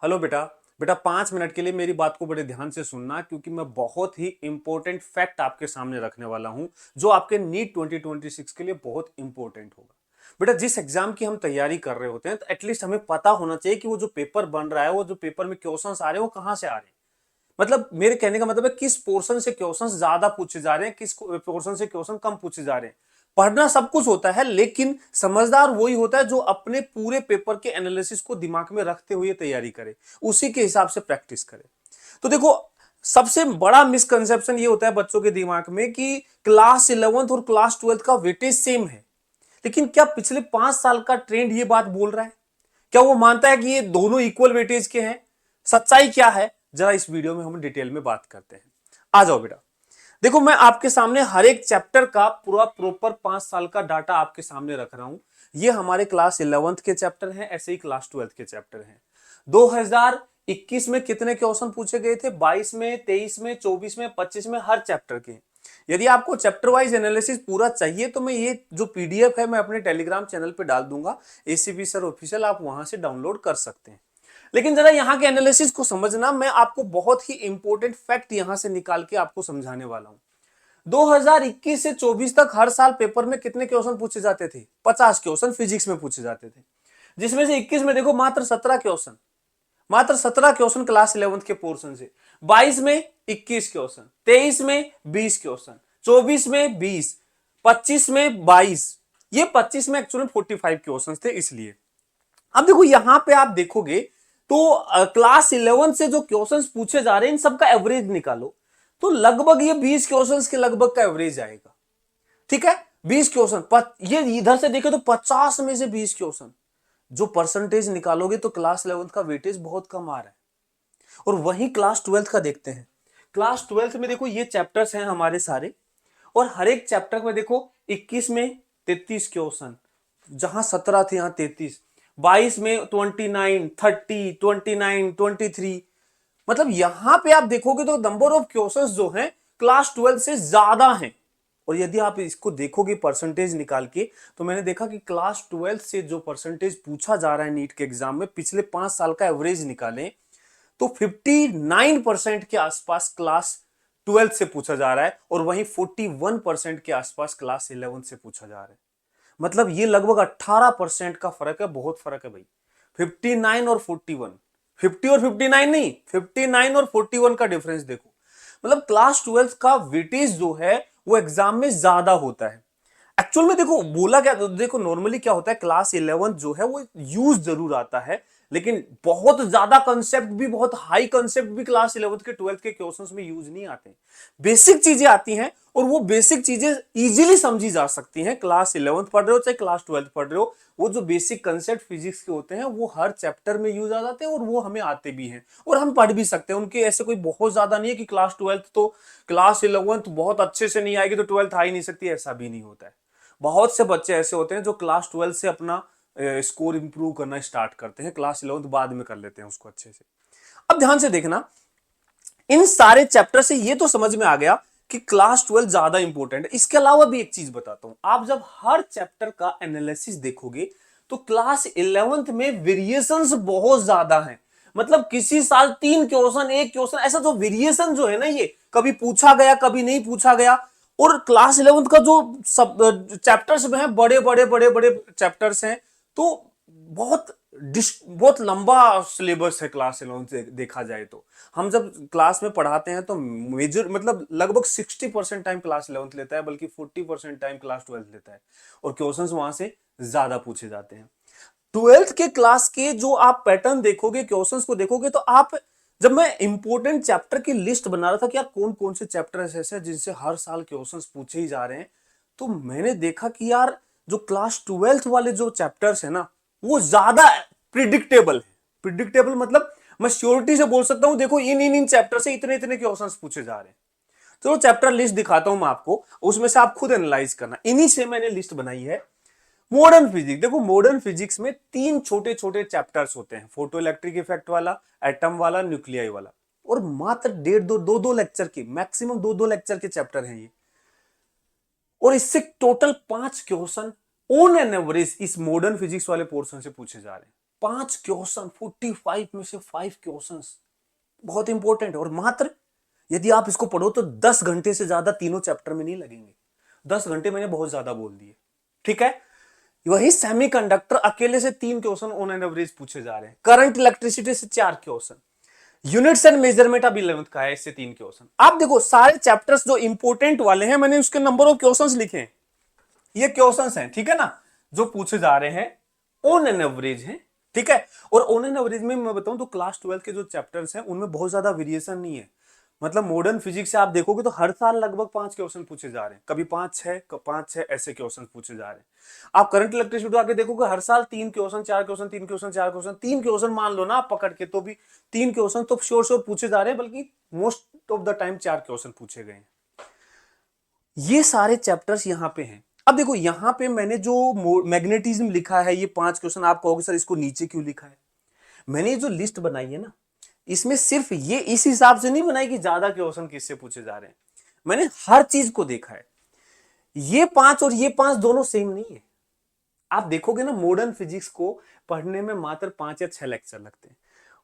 Hello बेटा। बेटा 5 minute के लिए मेरी बात को बड़े ध्यान से सुनना, क्योंकि मैं बहुत ही इंपॉर्टेंट फैक्ट आपके सामने रखने वाला हूं जो आपके नीट 2026 के लिए बहुत इंपॉर्टेंट होगा। बेटा जिस एग्जाम की हम तैयारी कर रहे होते हैं तो एटलीस्ट हमें पता होना चाहिए कि वो जो पेपर बन रहा है, वो जो पेपर में क्वेश्चंस आ रहे हैं वो कहां से आ रहे हैं। मतलब मेरे कहने का मतलब है किस पोर्शन से क्वेश्चंस ज्यादा पूछे जा रहे हैं, किस पोर्शन से क्वेश्चन कम पूछे जा रहे हैं। पढ़ना सब कुछ होता है, लेकिन समझदार वही होता है जो अपने पूरे पेपर के एनालिसिस को दिमाग में रखते हुए तैयारी करे, उसी के हिसाब से प्रैक्टिस करे। तो देखो, सबसे बड़ा मिसकंसेप्शन ये होता है बच्चों के दिमाग में कि क्लास 11th और क्लास 12th का वेटेज सेम है। लेकिन क्या पिछले 5 साल का ट्रेंड ये बात बोल रहा है? क्या वो मानता है कि ये दोनों इक्वल वेटेज के हैं? सच्चाई क्या है, जरा इस वीडियो में हम डिटेल में बात करते हैं। आ जाओ बेटा। देखो, मैं आपके सामने हर एक चैप्टर का पूरा प्रॉपर 5 साल का डाटा आपके सामने रख रहा हूं। ये हमारे क्लास 11th के चैप्टर हैं, ऐसे ही क्लास 12th के चैप्टर हैं। 2021 में कितने क्वेश्चन पूछे गए थे? 22 में, 23 में, 24 में, 25 में, हर चैप्टर के। यदि आपको चैप्टर वाइज एनालिसिस पूरा चाहिए तो मैं ये जो पीडीएफ है मैं अपने टेलीग्राम चैनल पे डाल दूंगा, एसीबी सर ऑफिशियल, आप वहां से डाउनलोड कर सकते हैं। लेकिन जरा यहाँ के एनालिसिस को समझना, मैं आपको बहुत ही इंपॉर्टेंट फैक्ट यहां से निकाल के आपको समझाने वाला हूं। 2021 से 24 तक हर साल पेपर में कितने क्वेश्चन पूछे जाते थे? 50 क्वेश्चन फिजिक्स में पूछे जाते थे, जिसमें से 21 में देखो मात्र 17 क्वेश्चन, मात्र 17 क्वेश्चन क्लास 11th के पोर्शन से। 22 में 21 क्वेश्चन, 23 में 20 क्वेश्चन, 24 में 20, 25 में 22। ये 25 में एक्चुअली 45 क्वेश्चन थे, इसलिए। अब देखो यहां पे आप देखोगे तो क्लास 11 से जो क्वेश्चंस पूछे जा रहे हैं इन सबका एवरेज निकालो तो लगभग ये 20 क्वेश्चंस के लगभग का एवरेज आएगा। ठीक है, 20 क्वेश्चन। ये इधर से देखे तो 50 में से 20 क्वेश्चन, जो परसेंटेज निकालोगे तो क्लास 11th का वेटेज बहुत कम आ रहा है। और वहीं क्लास 12th का देखते हैं। क्लास 12th में देखो ये चैप्टर्स हैं हमारे सारे, और हर एक चैप्टर में देखो 21 में 33 क्वेश्चन, जहां 17 थे यहां 33। 22 में 29, 30, 29, 23। मतलब यहां पे आप देखोगे तो नंबर ऑफ क्वेश्चंस जो हैं क्लास 12 से ज्यादा हैं। और यदि आप इसको देखोगे परसेंटेज निकाल के, तो मैंने देखा कि क्लास 12 से जो परसेंटेज पूछा जा रहा है नीट के एग्जाम में, पिछले 5 साल का एवरेज निकालें तो 59% के आसपास क्लास 12 से पूछा जा रहा है, और वहीं 41% के आसपास क्लास 11 से पूछा जा रहा है। मतलब ये लगभग 18% का फर्क है, बहुत फर्क है भाई। 59 और 41, 50 और 59 नहीं, 59 और 41 का डिफरेंस देखो। मतलब क्लास 12 का वेटेज जो है वो एग्जाम में ज्यादा होता है। एक्चुअल में देखो बोला क्या, देखो नॉर्मली क्या होता है, क्लास 11 जो है वो यूज जरूर आता है, लेकिन बहुत ज्यादा कंसेप्ट भी, बहुत हाई कंसेप्ट भी क्लास 11th के 12th के क्वेश्चंस में यूज नहीं आते। बेसिक चीजें आती हैं, और वो बेसिक चीजें इजीली समझी जा सकती हैं। क्लास 11th पढ़ रहे हो चाहे क्लास 12th पढ़ रहे हो, वो जो बेसिक कंसेप्ट फिजिक्स के होते हैं वो हर चैप्टर में यूज आ जाते हैं, और वो हमें आते भी हैं और हम पढ़ भी सकते हैं। उनके ऐसे कोई बहुत ज्यादा नहीं है कि क्लास 12th तो क्लास 11th बहुत अच्छे से नहीं आएगी तो 12th आ ही नहीं सकती, ऐसा भी नहीं होता है। बहुत से बच्चे ऐसे होते हैं जो क्लास 12 से अपना स्कोर इंप्रूव करना स्टार्ट करते हैं, क्लास 11th बाद में कर लेते हैं उसको अच्छे से। अब ध्यान से देखना, इन सारे चैप्टर से ये तो समझ में आ गया कि क्लास 12 ज्यादा इंपॉर्टेंट है। इसके अलावा भी एक चीज बताता हूं, आप जब हर चैप्टर का एनालिसिस देखोगे तो क्लास 11th में वेरिएशंस बहुत ज्यादा हैं। मतलब किसी साल 3 क्वेश्चन, 1 क्वेश्चन, ऐसा जो वेरिएशन जो है ना, ये कभी पूछा गया कभी नहीं पूछा गया। और क्लास 11th का जो सब चैप्टर्स में है, बड़े बड़े बड़े बड़े चैप्टर्स हैं, तो बहुत बहुत लंबा सिलेबस है क्लास 11 से देखा जाए तो। हम जब क्लास में पढ़ाते हैं तो मेजर मतलब लगभग 60% टाइम क्लास 11th लेता है, बल्कि 40% टाइम क्लास 12th लेता है, और क्वेश्चंस वहां से ज्यादा पूछे जाते हैं। 12th के क्लास के जो आप पैटर्न देखोगे, क्वेश्चंस को देखोगे, तो आप, जब मैं इंपॉर्टेंट चैप्टर की लिस्ट बना रहा था कि यार कौन कौन से चैप्टर ऐसे हैं जिनसे हर साल क्वेश्चंस पूछे ही जा रहे हैं, तो मैंने देखा कि यार जो क्लास 12th वाले जो चैप्टर्स है ना, वो ज्यादा प्रिडिक्टेबल है। प्रिडिक्टेबल मतलब मैं श्योरिटी से बोल सकता हूं, देखो इन इन इन चैप्टर से इतने इतने क्वेश्चंस पूछे जा रहे हैं। तो चैप्टर लिस्ट दिखाता हूं मैं आपको, उसमें से आप खुद एनालाइज करना। इन्हीं से मैंने लिस्ट बनाई है। मॉडर्न फिजिक्स, देखो मॉडर्न फिजिक्स में 3 छोटे छोटे चैप्टर्स होते हैं, फोटो इलेक्ट्रिक इफेक्ट वाला, एटम वाला, न्यूक्लियाई वाला, और मात्र डेढ़ दो दो दो लेक्चर के, मैक्सिमम दो दो लेक्चर के चैप्टर हैं ये। और इससे total 5 question on an average इस मॉडर्न फिजिक्स वाले पोर्शन से पूछे जा रहे हैं। 5 क्वेश्चन, 45 में से 5 क्वेश्चन, बहुत इंपॉर्टेंट है। और मात्र यदि आप इसको पढ़ो तो 10 घंटे से ज्यादा तीनों चैप्टर में नहीं लगेंगे। 10 घंटे मैंने बहुत ज्यादा बोल दिए, ठीक है। वही सेमीकंडक्टर अकेले से 3 क्वेश्चन ऑन एन एवरेज पूछे जा रहे हैं। करंट इलेक्ट्रिसिटी से 4 क्वेश्चन, यूनिट्स एंड मेजरमेंट अब 11th का है, इससे 3 क्वेश्चन। आप देखो सारे चैप्टर्स जो इंपॉर्टेंट वाले हैं मैंने उसके नंबर ऑफ क्वेश्चंस लिखे हैं, ये क्वेश्चंस हैं, ठीक है ना, जो पूछे जा रहे हैं ऑन एन एवरेज है, ठीक है। और ऑन एन एवरेज में मैं बताऊं तो क्लास 12 के जो चैप्टर्स हैं उनमें बहुत ज्यादा वेरिएशन नहीं है। मतलब मॉडर्न फिजिक्स से आप देखोगे तो हर साल लगभग 5 क्वेश्चन पूछे जा रहे हैं, कभी 5-6 ऐसे क्वेश्चन पूछे जा रहे हैं। आप करंट इलेक्ट्रिसिटी आके देखोगे हर साल 3 question 4 question 3 question 4 question 3 question मान लो ना आप पकड़ के, तो भी 3 क्वेश्चन तो श्योर पूछे जा रहे हैं, बल्कि most of the time 4 question पूछे गए हैं। ये सारे चैप्टर्स यहाँ पे हैं। अब देखो यहाँ पे मैंने जो मैग्नेटिज्म लिखा है, ये 5 क्वेश्चन, आप कहोगे सर इसको नीचे क्यों लिखा है। मैंने ये जो लिस्ट बनाई है ना, इसमें सिर्फ ये इस हिसाब से नहीं बनाई कि ज्यादा क्वेश्चन किससे पूछे जा रहे हैं। मैंने हर चीज को देखा है। ये 5 और ये 5 दोनों सेम नहीं है। आप देखोगे ना मॉडर्न फिजिक्स को पढ़ने में मात्र 5 या 6 लेक्चर लगते हैं,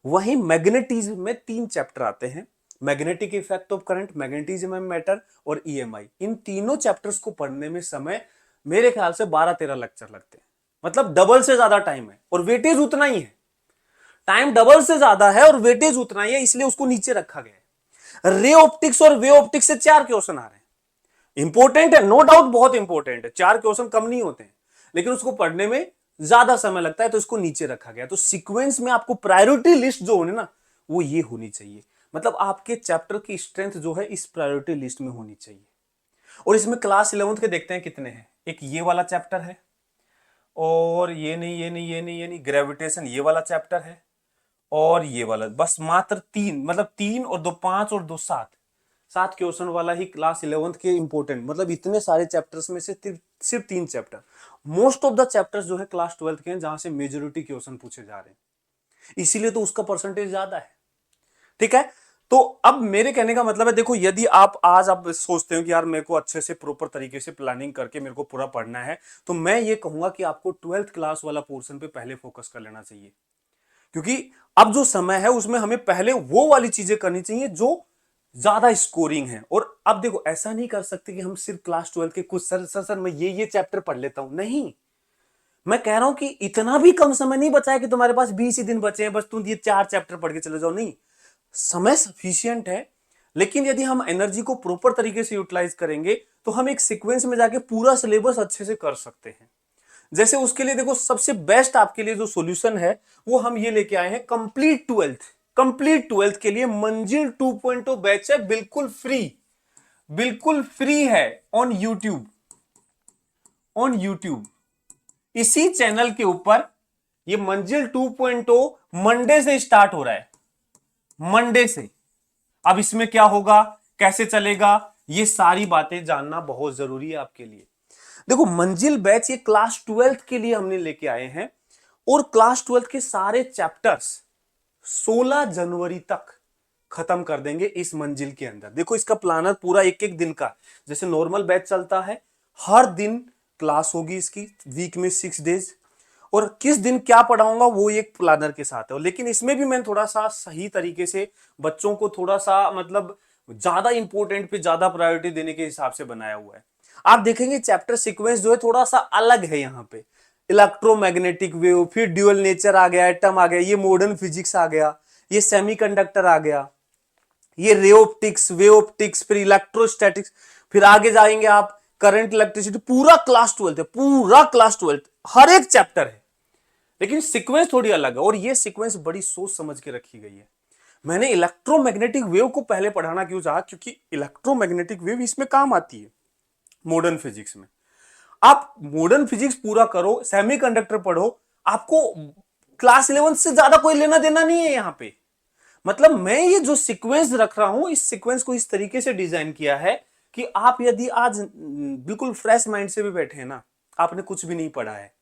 वहीं मैग्नेटिज्म में 3 चैप्टर आते हैं, magnetic effect of current, magnetism and matter और ईएमआई। इन तीनों चैप्टर्स को पढ़ने में समय मेरे ख्याल से 12-13 लेक्चर लगते हैं। मतलब डबल से ज्यादा टाइम है और वेटेज उतना ही है। टाइम डबल से ज्यादा है और वेटेज उतना ही है, इसलिए उसको नीचे रखा गया है। रे ऑप्टिक्स और वे ऑप्टिक्स से 4 क्वेश्चन आ रहे हैं। इंपॉर्टेंट है, नो डाउट बहुत इंपॉर्टेंट है, 4 क्वेश्चन कम नहीं होते हैं, लेकिन उसको पढ़ने में ज्यादा समय लगता है, तो इसको नीचे रखा गया। तो सीक्वेंस में आपको प्रायोरिटी लिस्ट जो होनी ना, वो ये होनी चाहिए। मतलब आपके चैप्टर की स्ट्रेंथ जो है इस प्रायोरिटी लिस्ट में होनी चाहिए। और इसमें क्लास 11th के देखते हैं कितने हैं। एक ये वाला चैप्टर है, और ये नहीं ये नहीं ये नहीं ये नहीं, ग्रेविटेशन ये वाला चैप्टर है, और ये वाला, बस मात्र 3, मतलब 3 और 2 5 और 2 7 क्वेश्चन वाला ही क्लास 11th के इंपॉर्टेंट। मतलब इतने सारे चैप्टर्स में से सिर्फ 3 chapter, most of the chapters जो है क्लास 12 के हैं, जहां से मेजोरिटी क्वेश्चन पूछे जा रहे हैं, इसीलिए तो उसका परसेंटेज ज्यादा है, ठीक है। तो अब मेरे कहने का मतलब है, देखो यदि आप आज आप सोचते हो कि यार मेरे को अच्छे से प्रॉपर तरीके से प्लानिंग करके मेरे को पूरा पढ़ना है, तो मैं ये कहूंगा कि आपको 12th क्लास वाला पोर्शन पे पहले फोकस कर लेना चाहिए। क्योंकि अब जो समय है उसमें हमें पहले वो वाली चीजें करनी चाहिए जो ज्यादा स्कोरिंग है। और अब देखो ऐसा नहीं कर सकते कि हम सिर्फ क्लास 12 के कुछ सर मैं ये चैप्टर पढ़ लेता हूं, नहीं। मैं कह रहा हूं कि इतना भी कम समय नहीं बचा है कि तुम्हारे पास 20 ही दिन बचे हैं, बस तुम ये 4 चैप्टर पढ़ के चले जाओ, नहीं। समय सफिशियंट है, लेकिन यदि हम एनर्जी को प्रॉपर तरीके से यूटिलाइज करेंगे तो हम एक सीक्वेंस में जाके पूरा सिलेबस अच्छे से कर सकते हैं। जैसे उसके लिए देखो सबसे बेस्ट आपके लिए जो सॉल्यूशन है वो हम ये लेके आए हैं, कंप्लीट ट्वेल्थ के लिए मंजिल 2.0 बैच है, बिल्कुल फ्री है ऑन यूट्यूब। इसी चैनल के ऊपर ये मंजिल 2.0 मंडे से स्टार्ट हो रहा है, मंडे से। अब इसमें क्या होगा, कैसे चलेगा, ये सारी बातें जानना बहुत जरूरी है आपके लिए। देखो मंजिल बैच ये क्लास 12 के लिए हमने लेके आए हैं, और क्लास 12 के सारे चैप्टर्स 16 जनवरी तक खत्म कर देंगे इस मंजिल के अंदर। देखो इसका प्लानर पूरा एक एक दिन का, जैसे नॉर्मल बैच चलता है, हर दिन क्लास होगी इसकी, वीक में 6 डेज, और किस दिन क्या पढ़ाऊंगा वो एक प्लानर के साथ है। लेकिन इसमें भी मैंने थोड़ा सा सही तरीके से बच्चों को थोड़ा सा मतलब ज्यादा इंपॉर्टेंट पे ज्यादा प्रायोरिटी देने के हिसाब से बनाया हुआ है। आप देखेंगे चैप्टर सीक्वेंस जो है थोड़ा सा अलग है। यहाँ पे इलेक्ट्रोमैग्नेटिक वेव, फिर ड्यूअल नेचर आ गया, एटम आ गया, ये मॉडर्न फिजिक्स आ गया, ये सेमीकंडक्टर आ गया, ये रे ऑप्टिक्स, वे ऑप्टिक्स, फिर इलेक्ट्रोस्टैटिक्स, फिर आगे जाएंगे आप करंट इलेक्ट्रिसिटी। पूरा क्लास 12 है, पूरा क्लास 12, हर एक चैप्टर है, लेकिन सीक्वेंस थोड़ी अलग है। और ये सीक्वेंस बड़ी सोच समझ के रखी गई है। मैंने इलेक्ट्रोमैग्नेटिक वेव को पहले पढ़ाना क्यों चाहा, क्योंकि इलेक्ट्रोमैग्नेटिक वेव इसमें काम आती है मॉडर्न फिजिक्स में। आप मॉडर्न फिजिक्स पूरा करो, सेमीकंडक्टर पढ़ो, आपको क्लास 11 से ज्यादा कोई लेना देना नहीं है यहां पे। मतलब मैं ये जो सीक्वेंस रख रहा हूं, इस सीक्वेंस को इस तरीके से डिजाइन किया है कि आप यदि आज बिल्कुल फ्रेश माइंड से भी बैठे हैं ना, आपने कुछ भी नहीं पढ़ा है,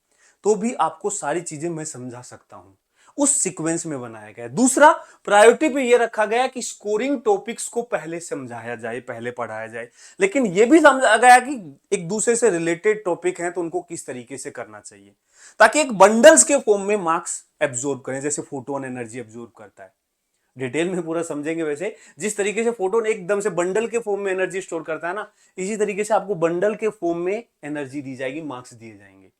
तो भी आपको सारी चीजें मैं समझा सकता हूं, उस सीक्वेंस में बनाया गया है। दूसरा, प्रायोरिटी पे ये रखा गया कि स्कोरिंग टॉपिक्स को पहले समझाया जाए, पहले पढ़ाया जाए, लेकिन ये भी समझा गया कि एक दूसरे से रिलेटेड टॉपिक हैं तो उनको किस तरीके से करना चाहिए, ताकि एक बंडल्स के फॉर्म में मार्क्स एब्जॉर्ब करें, जैसे फोटोन एनर्जी एब्जॉर्ब करता है। डिटेल में पूरा समझेंगे। वैसे जिस तरीके से फोटोन एकदम से बंडल के फॉर्म में एनर्जी स्टोर करता है ना, इसी तरीके से आपको बंडल के फॉर्म में एनर्जी दी जाएगी, मार्क्स दिए जाएंगे।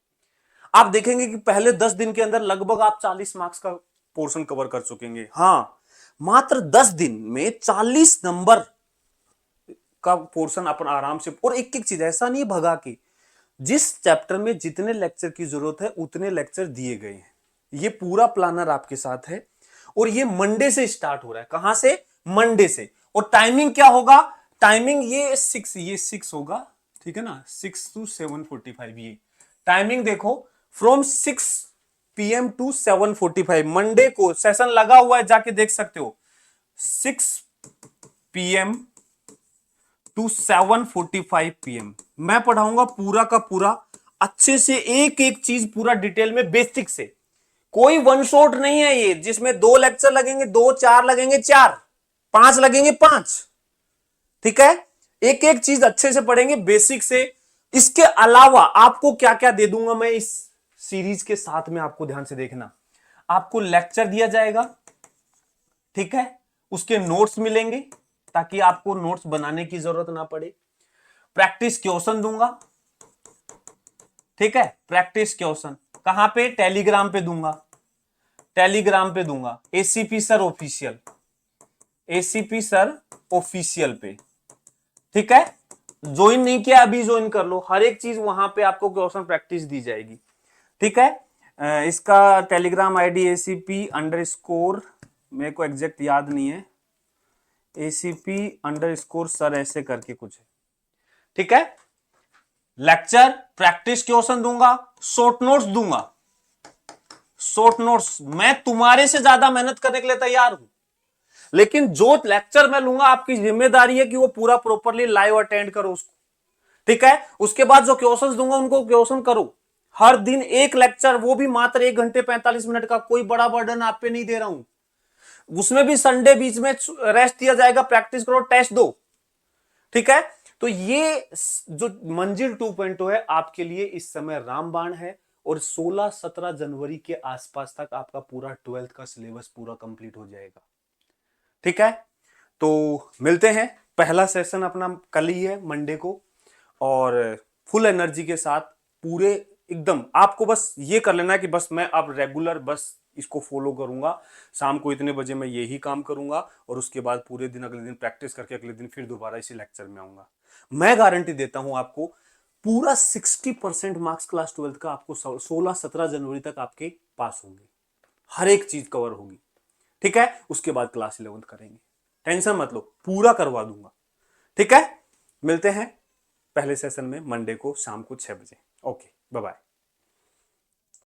आप देखेंगे कि पहले 10 दिन के अंदर लगभग आप 40 मार्क्स का पोर्शन कवर कर चुकेंगे। हाँ, मात्र 10 दिन में 40 नंबर का पोर्शन अपन आराम से, और एक एक चीज ऐसा नहीं भगा के, जिस चैप्टर में जितने लेक्चर की जरूरत है उतने लेक्चर दिए गए हैं। ये पूरा प्लानर आपके साथ है और ये मंडे से स्टार्ट हो रहा है। कहां से? मंडे से। और टाइमिंग क्या होगा? टाइमिंग ये 6 होगा, ठीक है ना, 6 to 7:45। ये टाइमिंग देखो, फ्रॉम 6 PM to 7:45। मंडे को सेशन लगा हुआ है, जाके देख सकते हो। 6 PM to 7:45 PM मैं पढ़ाऊंगा पूरा का पूरा, अच्छे से एक एक चीज पूरा डिटेल में, बेसिक से। कोई वन शॉट नहीं है ये, जिसमें 2 लेक्चर लगेंगे, 2, 4 लगेंगे 4, 5 लगेंगे 5, ठीक है। एक एक चीज अच्छे से पढ़ेंगे बेसिक से। इसके अलावा आपको क्या क्या दे दूंगा मैं इस सीरीज के साथ में, आपको ध्यान से देखना। आपको लेक्चर दिया जाएगा, ठीक है, उसके नोट्स मिलेंगे ताकि आपको नोट्स बनाने की जरूरत ना पड़े। प्रैक्टिस क्वेश्चन दूंगा, ठीक है। प्रैक्टिस क्वेश्चन कहां पे? टेलीग्राम पे दूंगा, टेलीग्राम पे दूंगा, ACP sir official, ACP sir official पे, ठीक है। ज्वाइन नहीं किया अभी ज्वाइन कर लो, हर एक चीज वहां पे आपको क्वेश्चन प्रैक्टिस दी जाएगी, ठीक है। इसका टेलीग्राम आईडी ACP_, मेरे को एग्जैक्ट याद नहीं है, ACP_ सर ऐसे करके कुछ है, ठीक है। लेक्चर, प्रैक्टिस क्वेश्चन दूंगा, शॉर्ट नोट्स दूंगा। शॉर्ट नोट्स मैं तुम्हारे से ज्यादा मेहनत करने के लिए तैयार हूं, लेकिन जो लेक्चर मैं लूंगा आपकी जिम्मेदारी है कि वो पूरा प्रॉपरली लाइव अटेंड करो उसको, ठीक है। उसके बाद जो क्वेश्चंस दूंगा उनको क्वेश्चन करो। हर दिन एक लेक्चर, वो भी मात्र 1 घंटे 45 मिनट का, कोई बड़ा बर्डन आप पे नहीं दे रहा हूं। उसमें भी संडे बीच में रेस्ट दिया जाएगा, प्रैक्टिस करो, टेस्ट दो, ठीक है। तो ये जो मंजिल 2.0 है आपके लिए इस समय रामबाण है, और 16-17 जनवरी के आसपास तक आपका पूरा 12th का सिलेबस पूरा कंप्लीट हो जाएगा, ठीक है। तो मिलते हैं, पहला सेशन अपना कल ही है मंडे को, और फुल एनर्जी के साथ पूरे एकदम। आपको बस ये कर लेना है कि बस मैं अब रेगुलर बस इसको फॉलो करूंगा, शाम को इतने बजे मैं यही काम करूंगा, और उसके बाद पूरे दिन अगले दिन प्रैक्टिस करके अगले दिन फिर दोबारा इसी लेक्चर में आऊंगा। मैं गारंटी देता हूं आपको, पूरा 60% मार्क्स क्लास 12th का आपको 16-17 जनवरी तक आपके पास होंगे, हर एक चीज कवर होगी, ठीक है। उसके बाद क्लास 11th करेंगे, टेंशन मत लो, पूरा करवा दूंगा, ठीक है। मिलते हैं पहले सेशन में मंडे को शाम को 6 बजे। Okay, bye bye.